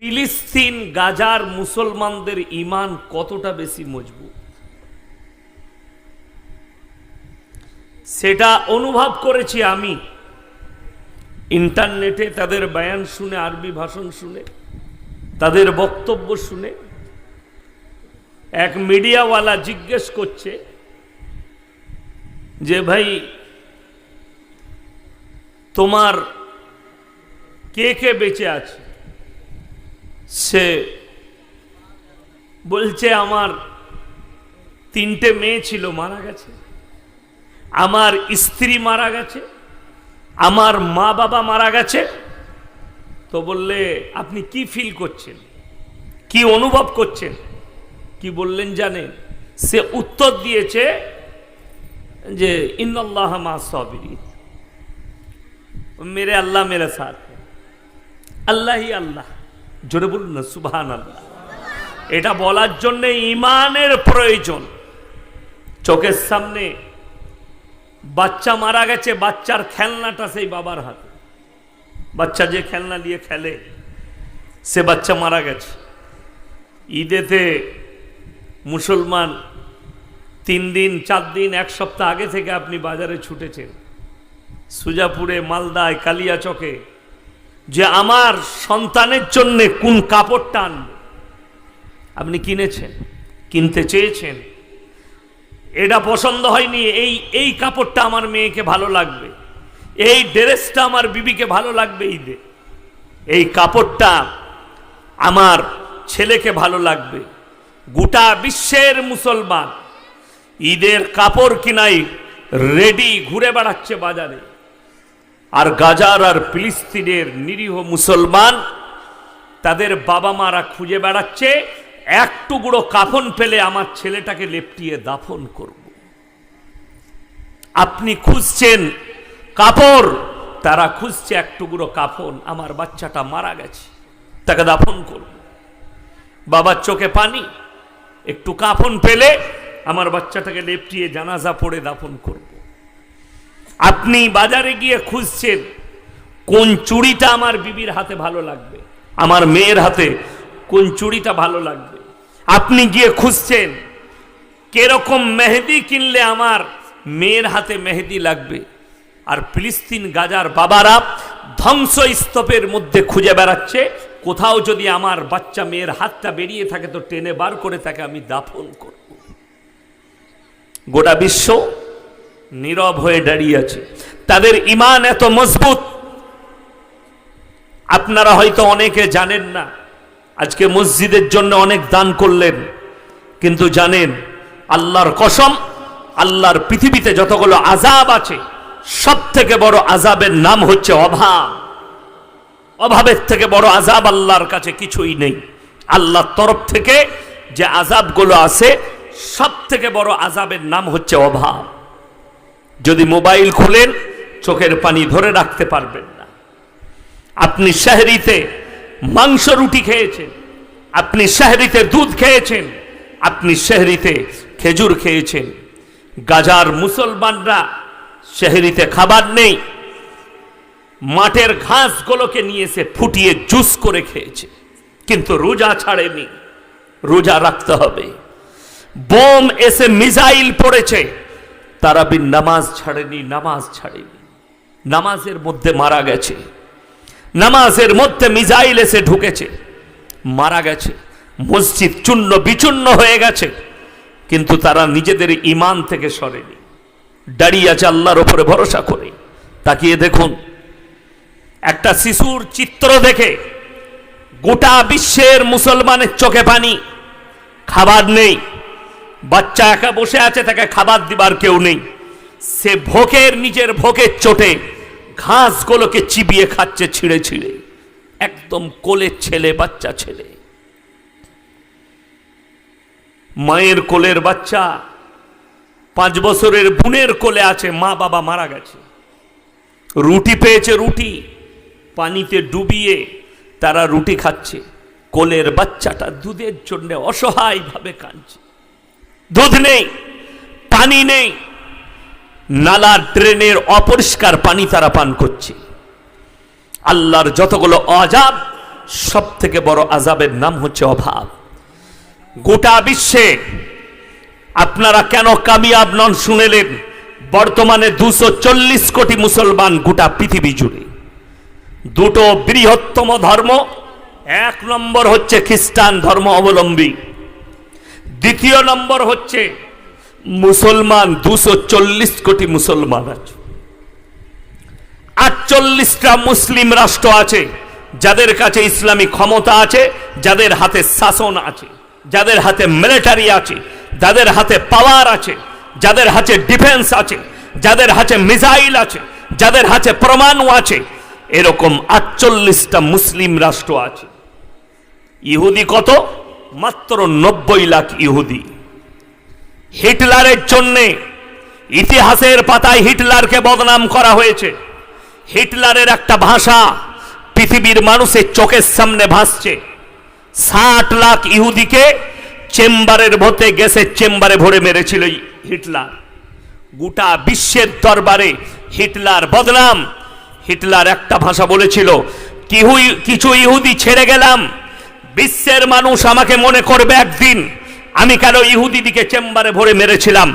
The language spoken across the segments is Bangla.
ফিলিস্তিন গাজার মুসলমানদের ঈমান কতটা বেশি মজবুত সেটা অনুভব করেছি আমি ইন্টারনেটে তাদের বয়ান শুনে, আরবি ভাষণ শুনে, তাদের বক্তব্য শুনে। এক মিডিয়াওয়ালা জিজ্ঞেস করছে যে ভাই তোমার কে কে বেঁচে আছে? সে বলছে আমার 3টে মেয়ে ছিল, মারা গেছে, আমার স্ত্রী মারা গেছে, আমার মা বাবা মারা গেছে। তো বললে আপনি কি ফিল করছেন, কি অনুভব করছেন? কি বললেন জানেন? সে উত্তর দিয়েছে যে ইন্নাল্লাহ মা সাবিরিন, মেরে আল্লাহ মেরে সাথ, আল্লাহই আল্লাহ। জোরে বলুন না সুবহানাল্লাহ। এটা বলার জন্য ঈমানের প্রয়োজন। চোখের সামনে বাচ্চা মারা গেছে, বাচ্চার খেলনাটা সেই বাবার হাতে, বাচ্চা যে খেলনা দিয়ে খেলে সে বাচ্চা মারা গেছে। ঈদেতে মুসলমান 3 দিন 4 দিন 1 সপ্তাহ আগে থেকে আপনি বাজারে ছুটেছেন, সুজাপুরে, মালদায়, কালিয়াচকে, যে আমার সন্তানের জন্য কোন কাপড়টা আনবে। আপনি কিনেছেন, কিনতে চেয়েছেন, এটা পছন্দ হয়নি, এই কাপড়টা আমার মেয়েকে ভালো লাগবে, এই ড্রেসটা আমার বিবিকে ভালো লাগবে ঈদে, এই কাপড়টা আমার ছেলেকে ভালো লাগবে। গোটা বিশ্বের মুসলমান ঈদের কাপড় কিনাই রেডি ঘুরে বেড়াচ্ছে বাজারে। আর গাজার আর ফিলিস্তিনের নিরীহ মুসলমান তাদের বাবা মারা খুঁজে বেড়াচ্ছে এক টুকরো কাফন পেলে আমার ছেলেটাকে লেপটিয়ে দাফন করব। আপনি খুঁজছেন কাপড়, তারা খুঁজছে এক টুকরো কাফন, আমার বাচ্চাটা মারা গেছে, তাকে দাফন করব। বাবার চোখে পানি, একটু কাফন পেলে আমার বাচ্চাটাকে লেপটিয়ে জানাজা পড়ে দাফন করব। আপনি বাজারে গিয়ে খুঁজছেন কোন চুড়িটা আমার বিবির হাতে ভালো লাগবে, আমার মেয়ের হাতে কোন চুড়িটা ভালো লাগবে। আপনি গিয়ে খুঁজছেন কিরকম মেহেদি কিনলে আমার মেয়ের হাতে মেহেদি লাগবে। আর ফিলিস্তিন গাজার বাবারা ধ্বংসস্তূপের মধ্যে খুঁজে বেড়াচ্ছে, কোথাও যদি আমার বাচ্চা মেয়ের হাতটা বেরিয়ে থাকে তো টেনে বার করে তাকে আমি দাফন করব। গোটা বিশ্ব নীরব হয়ে দাঁড়িয়ে আছে। তাদের ঈমান এত মজবুত, আপনারা হয়তো অনেকে জানেন না। আজকে মসজিদের জন্য অনেক দান করলেন, কিন্তু জানেন আল্লাহর কসম, আল্লাহর পৃথিবীতে যতগুলো আযাব আছে সব থেকে বড় আযাবের নাম হচ্ছে অভাব। অভাবের থেকে বড় আযাব আল্লাহর কাছে কিছুই নেই। আল্লাহর তরফ থেকে যে আযাবগুলো আছে সব থেকে বড় আযাবের নাম হচ্ছে অভাব। যদি মোবাইল খোলেন চোখের পানি ধরে রাখতে পারবেন না। আপনি সেহরিতে মাংস রুটি খেয়েছেন, আপনি সেহরিতে দুধ খেয়েছেন, আপনি সেহরিতে খেজুর খেয়েছেন। গাজার মুসলমানরা সেহরিতে খাবার নেই, মাঠের ঘাসগুলোকে নিয়ে এসে ফুটিয়ে জুস করে খেয়েছে, কিন্তু রোজা ছাড়েনি, রোজা রাখতে হবে। বোম এসে মিসাইল পড়েছে, তারাবি নামাজ ছাড়েনি, নামাজ ছাড়েনি, নামাজের মধ্যে মারা গেছে, নামাজের মধ্যে মিসাইল এসে ঢুকেছে, মারা গেছে। মসজিদ চূর্ণ বিচূর্ণ হয়ে গেছে, কিন্তু তারা নিজেদের ঈমান থেকে সরেনি, দাঁড়িয়ে আছে আল্লাহর উপরে ভরসা করে। তাকিয়ে দেখুন, একটা শিশুর চিত্র দেখে গোটা বিশ্বের মুসলমানের চোখে পানি। খাবার নেই, বাচ্চা একা বসে আছে, তাকে খাবার দিবার কেউ নেই। সে ভোকের, নিজের ভোকের চোটে ঘাসগুলোকে চিবিয়ে খাচ্ছে ছিঁড়ে ছিঁড়ে, একদম কোলের ছেলে, বাচ্চা ছেলে, মায়ের কোলের বাচ্চা, 5 বছরের বোনের কোলে আছে, মা বাবা মারা গেছে। রুটি পেয়েছে, রুটি পানিতে ডুবিয়ে তারা রুটি খাচ্ছে। কোলের বাচ্চাটা দুধের জন্য অসহায়ভাবে কাঁদছে। দুধ নেই, পানি নেই, নালা ড্রেনের অপরিষ্কার পানি তারা পান করছে। আল্লাহর যতগুলো আযাব সব থেকে বড় আযাবের নাম হচ্ছে অভাব। গোটা বিশ্বে আপনারা কেন কামিয়াব নন শুনেলেন? বর্তমানে 240 কোটি মুসলমান গোটা পৃথিবী জুড়ে। দুটো বৃহত্তম ধর্ম, এক নম্বর হচ্ছে খ্রিস্টান ধর্ম অবলম্বী, দ্বিতীয় নম্বর হচ্ছে মুসলমান। 240 কোটি মুসলমান আছে। 48টা মুসলিম রাষ্ট্র আছে যাদের কাছে ইসলামী ক্ষমতা আছে, যাদের হাতে শাসন আছে, যাদের হাতে মিলিটারি আছে, যাদের হাতে পাওয়ার আছে, যাদের হাতে ডিফেন্স আছে, যাদের হাতে মিসাইল আছে, যাদের হাতে পরমাণু আছে। এরকম 48টা মুসলিম রাষ্ট্র আছে। ইহুদি কত? মাত্র 90 লাখ ইহুদি। হিটলারের জন্যে ইতিহাসের পাতায় হিটলারকে বদনাম করা হয়েছে। হিটলারের একটা ভাষা পৃথিবীর মানুষের চোখের সামনে ভাসছে। 60 লাখ ইহুদিকে চেম্বারের ভরে, গ্যাসের চেম্বারে ভরে মেরেছিল হিটলার। গোটা বিশ্বের দরবারে হিটলার বদনাম। হিটলার একটা ভাষা বলেছিল, কিছু ইহুদি ছেড়ে গেলাম, বিশ্বের মানুষ আমাকে মনে করবে একদিন আমি কেন ইহুদিদিকে চেম্বারে ভরে মেরেছিলাম।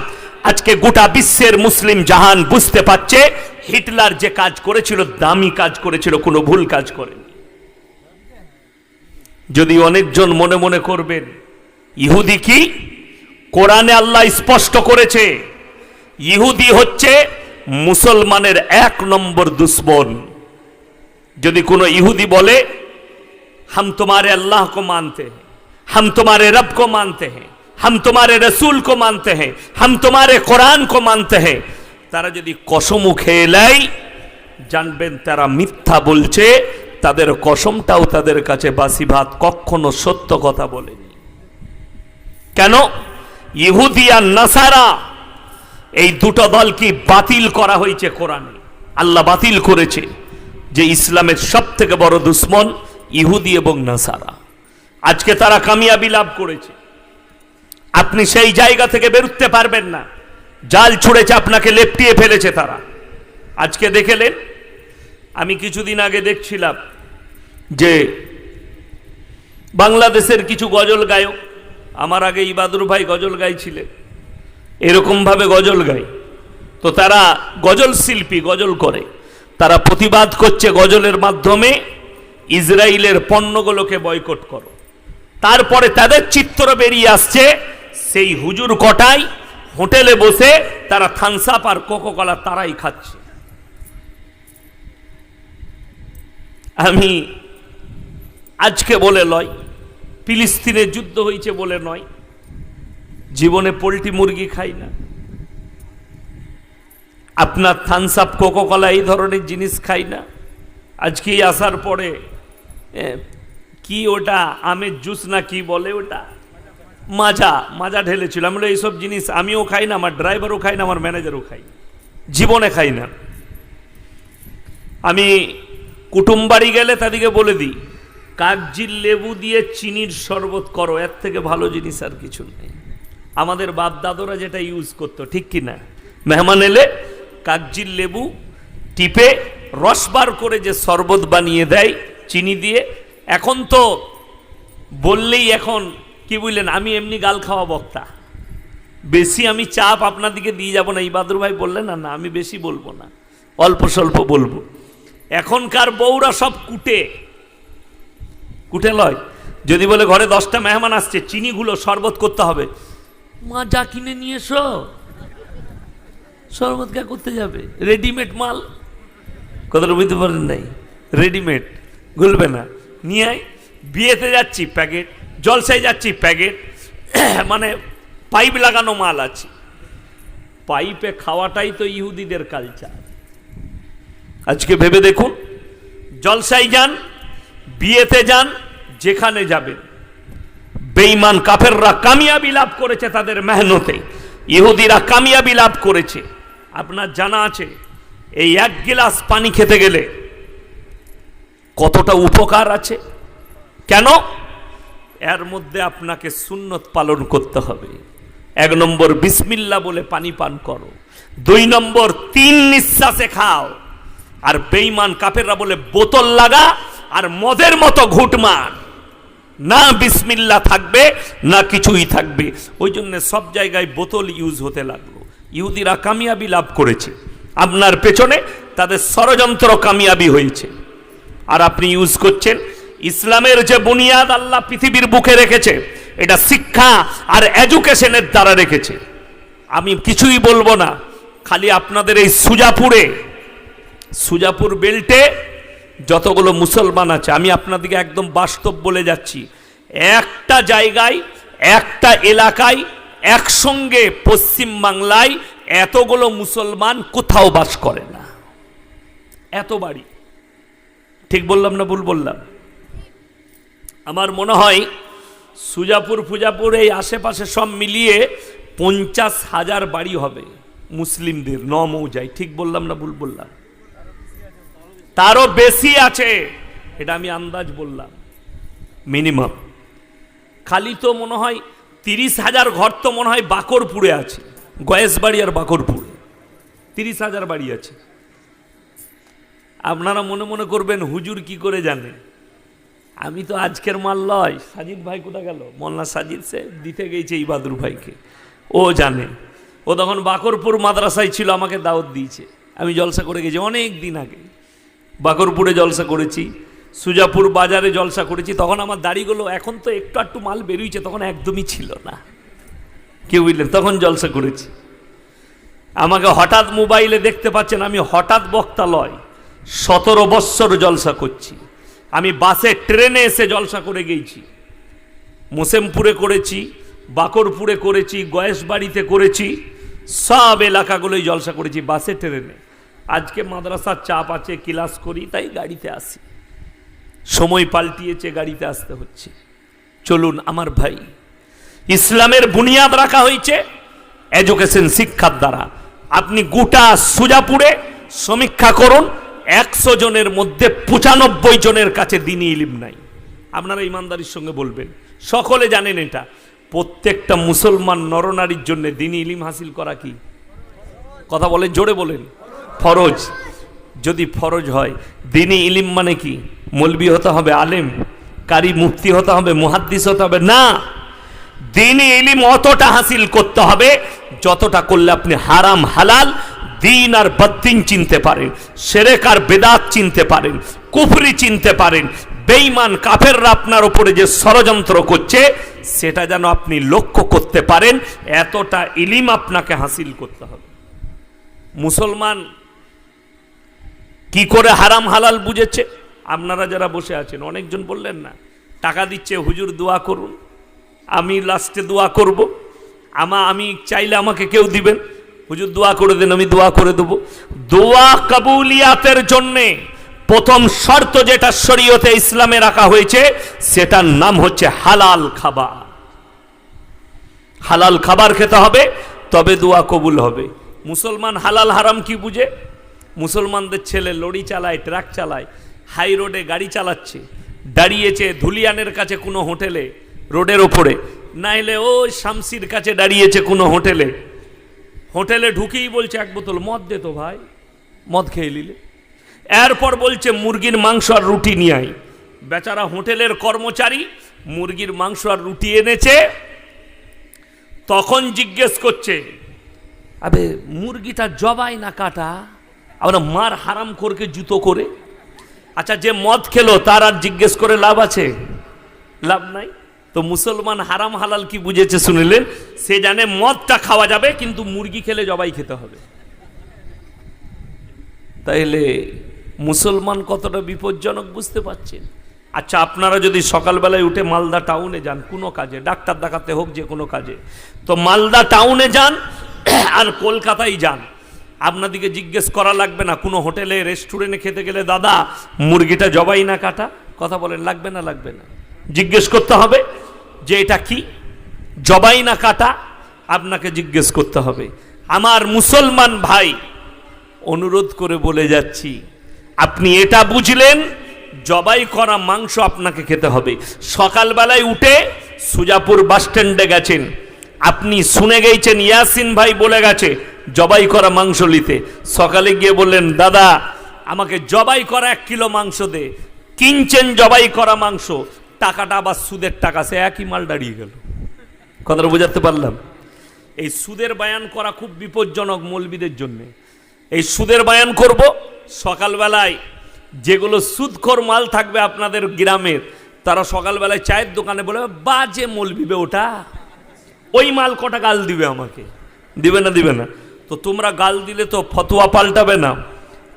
আজকে গোটা বিশ্বের মুসলিম জাহান বুঝতে পারছে হিটলার যে কাজ করেছিল দামি কাজ করেছিল, কোনো ভুল কাজ করেনি। যদি অনেকজন মনে মনে করবেন ইহুদি কি? কোরআনে আল্লাহ স্পষ্ট করেছে ইহুদি হচ্ছে মুসলমানের 1 নম্বর দুশ্মন। যদি কোনো ইহুদি বলে हम तुम्हारे अल्लाह को मानते हैं, हम तुम्हारे रब को मानते हैं, हम तुम्हारे रसूल को मानते हैं, हम तुम्हारे कुरान को मानते हैं, তারা যদি কসম খেয়ে নেয় জানবেন তারা মিথ্যা বলছে। তাদের কসমটাও তাদের কাছে বাসি ভাত, কখনো সত্য কথা বলেনি। কেন? ইহুদি আর নাসারা এই দুটো দলকে বাতিল করা হয়েছে কোরআনে। আল্লাহ বাতিল করেছে যে ইসলামের সব থেকে বড় দুশ্মন ইহুদি এবং নাসারা। আজকে তারা কামিয়াবি লাভ করেছে। আপনি সেই জায়গা থেকে বেরোতে পারবেন না। জাল ছুঁড়েছে, আপনাকে লেপটিয়ে ফেলেছে তারা। আজকে দেখলেন, আমি কিছুদিন আগে দেখছিলাম যে বাংলাদেশের কিছু গজল গায়ক, আমার আগে ইবাদুর ভাই গজল গাইছিলেন, এরকম ভাবে গজল গায়। তো তারা গজল শিল্পী, গজল করে, তারা প্রতিবাদ করছে গজলের মাধ্যমে ইসরায়েলের পণ্যগুলোকে বয়কট করো। তারপরে তাদের চিত্র বেরিয়ে আসছে সেই হুজুর কটাই হোটেলে বসে তারা থামস আপ আর কোকোকলা তারাই খাচ্ছে। আমি আজকে বলে নয়, ফিলিস্তিনে যুদ্ধ হয়েছে বলে নয়, জীবনে পোল্ট্রি মুরগি খাই না। আপনার থামস আপ কোকোকলা এই ধরনের জিনিস খাই না। আজকে আসার পরে কি ওটা আমের জুস না কি বলে ওটা, মাজা ঢেলেছিল। আমি বলে এইসব জিনিস আমিও খাই না, আমার ড্রাইভারও খাই না, আমার ম্যানেজারও খাই, জীবনে খাই না। আমি কুটুম বাড়ি গেলে তাদেরকে বলে দিই কাগজির লেবু দিয়ে চিনির শরবত করো, এর থেকে ভালো জিনিস আর কিছু নেই। আমাদের বাপ দাদরা যেটা ইউজ করতো, ঠিক কি না? মেহমান এলে কাগজির লেবু টিপে রস বার করে যে শরবত বানিয়ে দেয় চিনি দিয়ে। এখন তো বললেই এখন কি বুঝলেন, আমি এমনি গাল খাওয়া বক্তা, বেশি আমি চাপ আপনাদিকে দিয়ে যাব না। ইবাদুর ভাই বললেন না, না আমি বেশি বলবো না, অল্প স্বল্প বলবো। এখনকার বউরা সব কুটে লয়। যদি বলে ঘরে 10টা মেহমান আসছে, চিনিগুলো শরবত করতে হবে, মা যা কিনে নিয়ে এসো, শরবত কে করতে যাবে? রেডিমেড মাল, কথাটা বুঝতে পারেন নাই? রেডিমেড গুলবে না, নিয়ে আয়। বিয়েতে যাচ্ছি প্যাকেট, জলসায় যাচ্ছি প্যাকেট, মানে পাইপ লাগানো মাল আছে। পাইপে খাওয়াটাই তো ইহুদিদের কালচার। আজকে ভেবে দেখুন, জলসায় যান, বিয়েতে যান, যেখানে যাবেন, বেঈমান কাফেররা কামিয়াবি লাভ করেছে তাদের মেহনতে, ইহুদিরা কামিয়াবি লাভ করেছে। আপনার জানা আছে এই 1 গ্লাস পানি খেতে গেলে কতটা উপকার আছে? কেন? এর মধ্যে আপনাকে সুন্নত পালন করতে হবে। 1 নম্বর বিসমিল্লাহ বলে পানি পান করো, 2 নম্বর 3 নিঃশ্বাসে খাও। আর বেঈমান কাফেররা বলে বোতল লাগা, আর মদের মতো ঘুটমার, না বিসমিল্লাহ থাকবে না কিছুই থাকবে। ওই জন্য সব জায়গায় বোতল ইউজ হতে লাগলো। ইহুদিরা কামিয়াবি লাভ করেছে, আপনার পেছনে তাদের ষড়যন্ত্র কামিয়াবি হয়েছে, আর আপনি ইউজ করছেন। ইসলামের যে বুনিয়াদ আল্লাহ পৃথিবীর বুকে রেখেছে, এটা শিক্ষা আর এডুকেশনের দ্বারা রেখেছে। আমি কিছুই বলবো না, খালি আপনাদের এই সুজাপুর বেল্টে যতগুলো মুসলমান আছে, আমি আপনাদেরকে একদম বাস্তব বলে যাচ্ছি, একটা জায়গায় একটা এলাকায় একসঙ্গে পশ্চিম বাংলায় এতগুলো মুসলমান কোথাও বাস করে না। এত বাড়ি, ঠিক বললাম না ভুল বললাম? আমার মনে হয় সুজাপুর এই আশেপাশে সব মিলিয়ে 50,000 বাড়ি হবে মুসলিমদের, মৌজায়। ঠিক বললাম না ভুল বললাম? তারও বেশি আছে, এটা আমি আন্দাজ বললাম মিনিমাম। খালি তো মনে হয় 30,000 ঘর তো মনে হয় বাকরপুরে আছে, গয়েশবাড়ি আর বাকরপুরে 30,000 বাড়ি আছে। আপনারা মনে মনে করবেন হুজুর কি করে জানে? আমি তো আজকের মাল লয়। সাজিদ ভাই কোথা গেল? মোল্লা সাজিদ সে দিতে গেছে ইবাদুর ভাইকে, ও জানে। ও তখন বাকরপুর মাদ্রাসায় ছিল, আমাকে দাওয়াত দিয়েছে, আমি জলসা করে গেছি অনেক দিন আগে। বাকরপুরে জলসা করেছি, সুজাপুর বাজারে জলসা করেছি। তখন আমার দাড়িগুলো, এখন তো একটু একটু মাল বেরিয়েছে, তখন একদমই ছিল না, কেউ বুঝলেন? তখন জলসা করেছি। আমাকে হঠাৎ মোবাইলে দেখতে পাচ্ছেন, আমি হঠাৎ বক্তা লয়, 17 বৎসর জলসা করছি। আমি বাসে ট্রেনে এসে জলসা করে গেছি, মোসেমপুরে করেছি, বাকরপুরে করেছি, গয়েশবাড়িতে করেছি, সব এলাকাগুলোই জলসা করেছি বাসে ট্রেনে। আজকে মাদ্রাসার চাপ আছে, ক্লাস করি, তাই গাড়িতে আসি। সময় পাল্টিয়েছে, গাড়িতে আসতে হচ্ছে। চলুন আমার ভাই, ইসলামের বুনিয়াদ রাখা হয়েছে এডুকেশন, শিক্ষার দ্বারা। আপনি গোটা সুজাপুরে সমীক্ষা করুন, 100 জনের মধ্যে 95 জনের কাছে দ্বীনি ইলম নাই। আপনারা ইমানদারির সঙ্গে বলবেন, সকলে জানেন এটা। প্রত্যেকটা মুসলমান নরনারীর জন্য দ্বীনি ইলম হাসিল করা কি? কথা বলেন, জোরে বলেন। ফরজ। যদি ফরজ হয়, দ্বীনি ইলম মানে কি? মৌলবি হতে হবে, আলেম, কারি, মুফতি হতে হবে, মুহাদ্দিস হতে হবে না। দ্বীনি ইলম অতটা হাসিল করতে হবে যতটা করলে আপনি হারাম হালাল, দিন আর বদ্দিন চিনতে পারেন, শিরক আর বেদাত চিনতে পারেন, কুফরি চিনতে পারেন, বেঈমান কাফেররা আপনার উপরে যে ষড়যন্ত্র করছে সেটা যেন আপনি লক্ষ্য করতে পারেন। এতটা ইলম আপনাকে হাসিল করতে হবে। মুসলমান কি করে হারাম হালাল বুঝেছে? আপনারা যারা বসে আছেন, অনেকজন বললেন না, টাকা দিচ্ছে হুজুর দোয়া করুন, আমি লাস্টে দোয়া করব, আমি চাইলে আমাকে কেউ দিবেন, হুজুর দোয়া করে দেন, আমি দোয়া করে দেব। দোয়া কবুলিয়াতের জন্যে প্রথম শর্ত যেটা শরীয়তে ইসলামে রাখা হয়েছে, সেটার নাম হচ্ছে হালাল খাবার। হালাল খাবার খেতে হবে, তবে দোয়া কবুল হবে। মুসলমান হালাল হারাম কি বুঝে? মুসলমানদের ছেলে লরি চালায়, ট্রাক চালায়, হাই রোডে গাড়ি চালাচ্ছে, দাঁড়িয়েছে ধুলিয়ানের কাছে কোনো হোটেলে, রোডের ওপরে, নাইলে ওই শামসির কাছে দাঁড়িয়েছে কোনো হোটেলে। হোটেলে ঢুকেই বলছে, এক বোতল মদ দে তো ভাই, মদ খেয়ে নিলে। এরপর বলছে মুরগির মাংস আর রুটি নিয়ে আই। বেচারা হোটেলের কর্মচারী মুরগির মাংস আর রুটি এনেছে, তখন জিজ্ঞেস করছে, আবে মুরগিটা জবাই না কাটা? আমরা মার হারাম করকে জুতো করে। আচ্ছা, যে মদ খেলো তার আর জিজ্ঞেস করে লাভ আছে? লাভ নাই। তো মুসলমান হারাম হালাল কি বুঝেছে শুনিলেন? সে জানে মদটা খাওয়া যাবে, কিন্তু মুরগি খেলে জবাই খেতে হবে। তাইলে মুসলমান কতটা বিপজ্জনক বুঝতে পারছেন? আচ্ছা, আপনারা যদি সকালবেলায় উঠে মালদা টাউনে যান কোনো কাজে, ডাক্তার দেখাতে হোক, যে কোনো কাজে, তো মালদা টাউনে যান আর কলকাতায় যান, আপনাদিকে জিজ্ঞেস করা লাগবে না কোনো হোটেলে রেস্টুরেন্টে খেতে গেলে, দাদা মুরগিটা জবাই না কাটা? কথা বলেন, লাগবে না? লাগবে না। জিজ্ঞেস করতে হবে যে এটা কি, জবাই না কাটা, আপনাকে জিজ্ঞেস করতে হবে। আমার মুসলমান ভাই, অনুরোধ করে বলে যাচ্ছি, আপনি এটা বুঝলেন জবাই করা মাংস আপনাকে খেতে হবে। সকালবেলায় উঠে সুজাপুর বাস স্ট্যান্ডে গেছেন, আপনি শুনে গেছেন ইয়াসিন ভাই বলে গেছে জবাই করা মাংস নিতে। সকালে গিয়ে বললেন, দাদা আমাকে জবাই করা 1 কিলো মাংস দে। কিনছেন জবাই করা মাংস, টাকাটা আবার সুদের টাকা, সে একই মাল দাঁড়িয়ে গেল। কথাটা বোঝাতে পারলাম? এই সুদের বায়ান করা খুব বিপজ্জনক মৌলবীদের জন্য। এই সুদের বায়ান করব, সকালবেলায় যেগুলো সুদখোর মাল থাকবে আপনাদের গ্রামের, তারা সকালবেলায় চায়ের দোকানে বলে বাজে মৌলবীবে ওটা, ওই মাল কটা গাল দিবে আমাকে, দিবে না? দিবে না তো তোমরা গাল দিলে তো ফতোয়া পাল্টাবে না।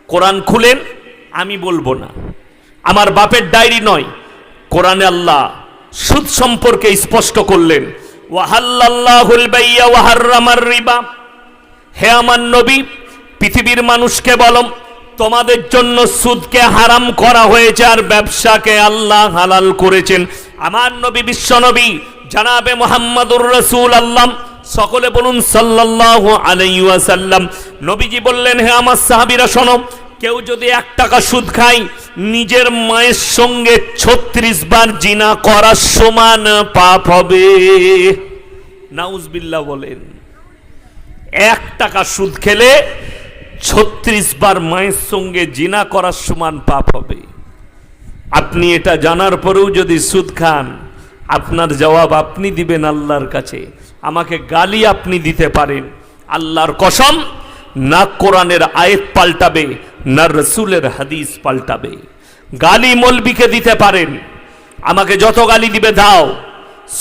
কোরআন খুলেন, আমি বলবো না, আমার বাপের ডায়েরি নয়, কোরআনে আল্লাহ সুদ সম্পর্কে স্পষ্ট করলেন, ওয়াহাল্লাল্লাহুল বাইয়া ওয়া হাররামার রিবা। হে আমার নবী, পৃথিবীর মানুষকে বলো তোমাদের জন্য সুদকে হারাম করা হয়েছে আর ব্যবসাকে আল্লাহ হালাল করেছেন। আমার নবী বিশ্ব নবী জনাবে মুহাম্মদুর রাসূলুল্লাহ, সকলে বলুন সাল্লাল্লাহু আলাইহি ওয়াসাল্লাম। নবীজি বললেন, হে আমার সাহাবীরা শোনো, কেউ যদি 1 টাকা সুদ খায়, নিজের মায়ের সঙ্গে 36 বার জিনা করার সমান পাপ হবে। নাউজুবিল্লাহ বলেন। 1 টাকা সুদ খেলে 36 বার মায়ের সঙ্গে জিনা করার সমান পাপ হবে। আপনি এটা জানার পরেও যদি সুদ খান, আপনার জবাব আপনি দিবেন আল্লাহর কাছে। আমাকে গালি আপনি দিতে পারেন, আল্লাহর কসম না কোরআনের আয়াত পাল্টাবে না রাসূলের হাদিস পাল্টাবে। গালি মৌলবীকে দিতে পারেন, আমাকে যত গালি দিবে দাও,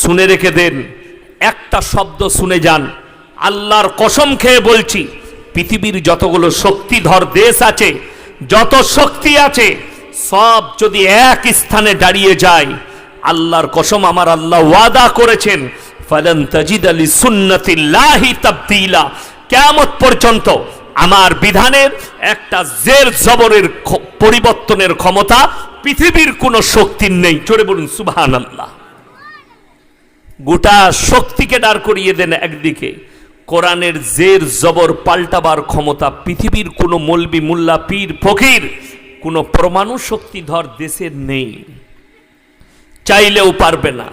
শুনে রেখে দেন, একটা শব্দ শুনে যান। আল্লাহর কসম খেয়ে বলছি, পৃথিবীর যতগুলো শক্তিধর দেশ আছে, যত শক্তি আছে, সব যদি এক স্থানে দাঁড়িয়ে যায়, আল্লাহর কসম আমার আল্লাহ ওয়াদা করেছেন, ফালান তাজিদা লিসুন্নাতিল্লাহি তাবদীলা। কিয়ামত পর্যন্ত আমার বিধানের একটা জের জবরের পরিবর্তনের ক্ষমতা পৃথিবীর কোন শক্তির নেই। জোরে বলুন সুবহানাল্লাহ। গোটা শক্তিকে দাঁড় করিয়ে দেন একদিকে, কোরআনের জের জবর পাল্টাবার ক্ষমতা পৃথিবীর কোনো মৌলবি, মুল্লা, পীর, ফকির, কোনো পরমাণু শক্তিধর দেশের নেই, চাইলেও পারবে না।